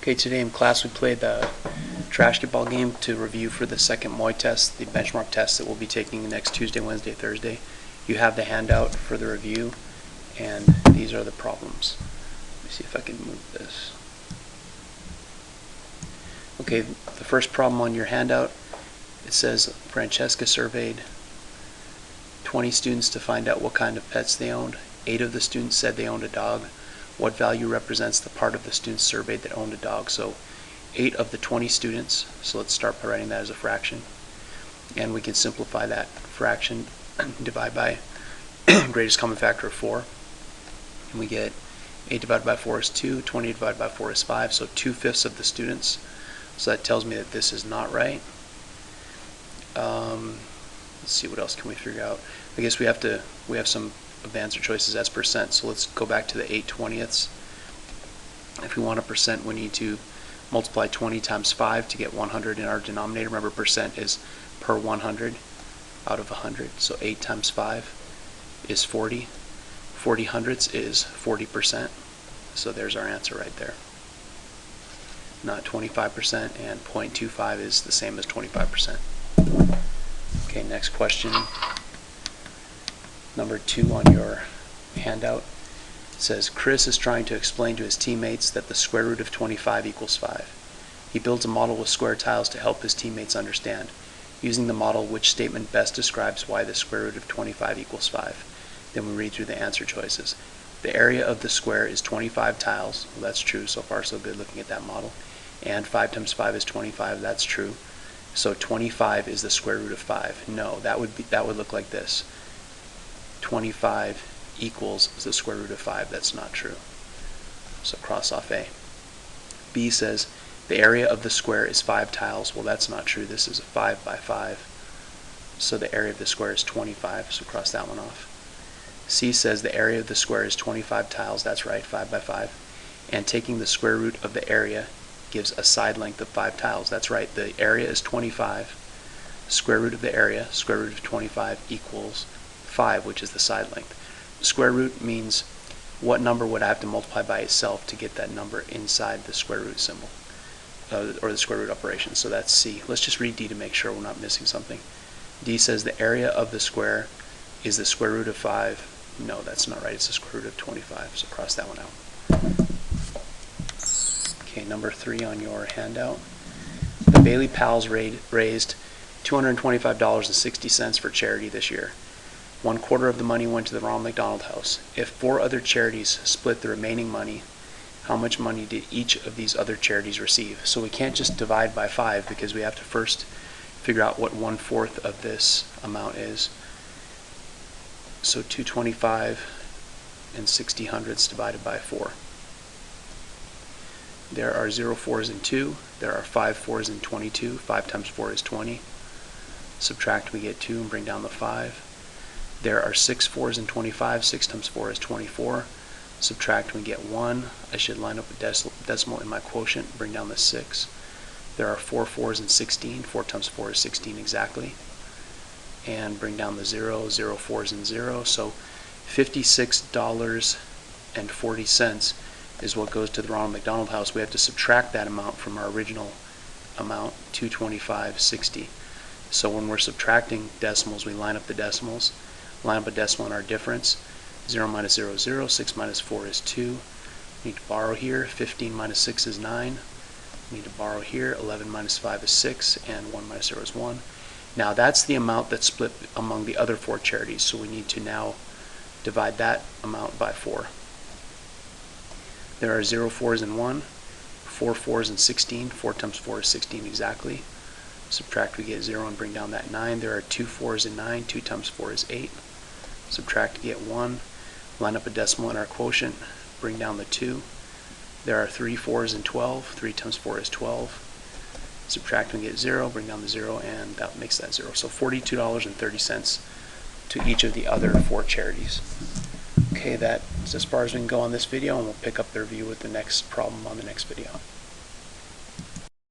Okay, today in class we played the Trashketball game to review for the second MOI test, the benchmark test that we'll be taking next Tuesday, Wednesday, Thursday. You have the handout for the review, and these are the problems. Let me see if I can move this. Okay, the first problem on your handout, it says Francesca surveyed 20 students to find out what kind of pets they owned. 8 of the students said they owned a dog. What value represents the part of the students surveyed that owned a dog? So 8 of the 20 students, so let's start by writing that as a fraction. And we can simplify that fraction, divide by greatest common factor of 4. And we get 8 divided by 4 is 2, 20 divided by 4 is 5, so 2/5 of the students. So that tells me that this is not right. Let's see, what else can we figure out? I guess we have some of answer choices as percent, so let's go back to the 8/20ths. If we want a percent, we need to multiply 20 times 5 to get 100 in our denominator. Remember, percent is per 100 out of 100, so 8 times 5 is 40. 40 hundredths is 40%, so there's our answer right there. Not 25%, and 0.25 is the same as 25%. Okay, next question. Number 2 on your handout. It says Chris is trying to explain to his teammates that the square root of 25 equals 5. He builds a model with square tiles to help his teammates understand. Using the model, which statement best describes why the square root of 25 equals 5? Then we read through the answer choices. The area of the square is 25 tiles. Well, that's true. So far so good looking at that model. And 5 times 5 is 25. That's true. So 25 is the square root of 5. No, that would look like this. 25 equals the square root of 5. That's not true. So cross off A. B says the area of the square is 5 tiles. Well, that's not true. This is a 5 by 5. So the area of the square is 25. So cross that one off. C says the area of the square is 25 tiles. That's right, 5 by 5. And taking the square root of the area gives a side length of 5 tiles. That's right. The area is 25. Square root of the area, square root of 25 equals 5, which is the side length. Square root means what number would I have to multiply by itself to get that number inside the square root symbol, or the square root operation. So that's C. Let's just read D to make sure we're not missing something. D says the area of the square is the square root of 5. No, that's not right. It's the square root of 25. So cross that one out. Okay, number 3 on your handout. The Bailey Pals raised $225.60 for charity this year. 1/4 of the money went to the Ronald McDonald House. If 4 other charities split the remaining money, how much money did each of these other charities receive? So we can't just divide by 5 because we have to first figure out what 1/4 of this amount is. So 225 and 60 hundredths divided by 4. There are 0 4s in 2. There are 5 4s in 22. 5 times 4 is 20. Subtract, we get 2 and bring down the 5. There are 6 4s in 25. 6 times 4 is 24. Subtract, we get 1. I should line up a decimal in my quotient, bring down the 6. There are 4 4s in 16. 4 times 4 is 16 exactly. And bring down the 0. 0 4s in 0. So $56.40 is what goes to the Ronald McDonald House. We have to subtract that amount from our original amount, $225.60. So when we're subtracting decimals, we line up the decimals. Line up a decimal in our difference. 0 minus 0 is 0. 6 minus 4 is 2. We need to borrow here. 15 minus 6 is 9. We need to borrow here. 11 minus 5 is 6. And 1 minus 0 is 1. Now that's the amount that's split among the other 4 charities. So we need to now divide that amount by 4. There are 0 4s in 1. 4 4s in 16. 4 times 4 is 16 exactly. Subtract, we get 0 and bring down that 9. There are 2 4s in 9. 2 times 4 is 8. Subtract, get 1. Line up a decimal in our quotient. Bring down the 2. There are 3 4s in 12. 3 times 4 is 12. Subtract, we get 0. Bring down the 0, and that makes that 0. So $42.30 to each of the other 4 charities. Okay, that's as far as we can go on this video, and we'll pick up the review with the next problem on the next video.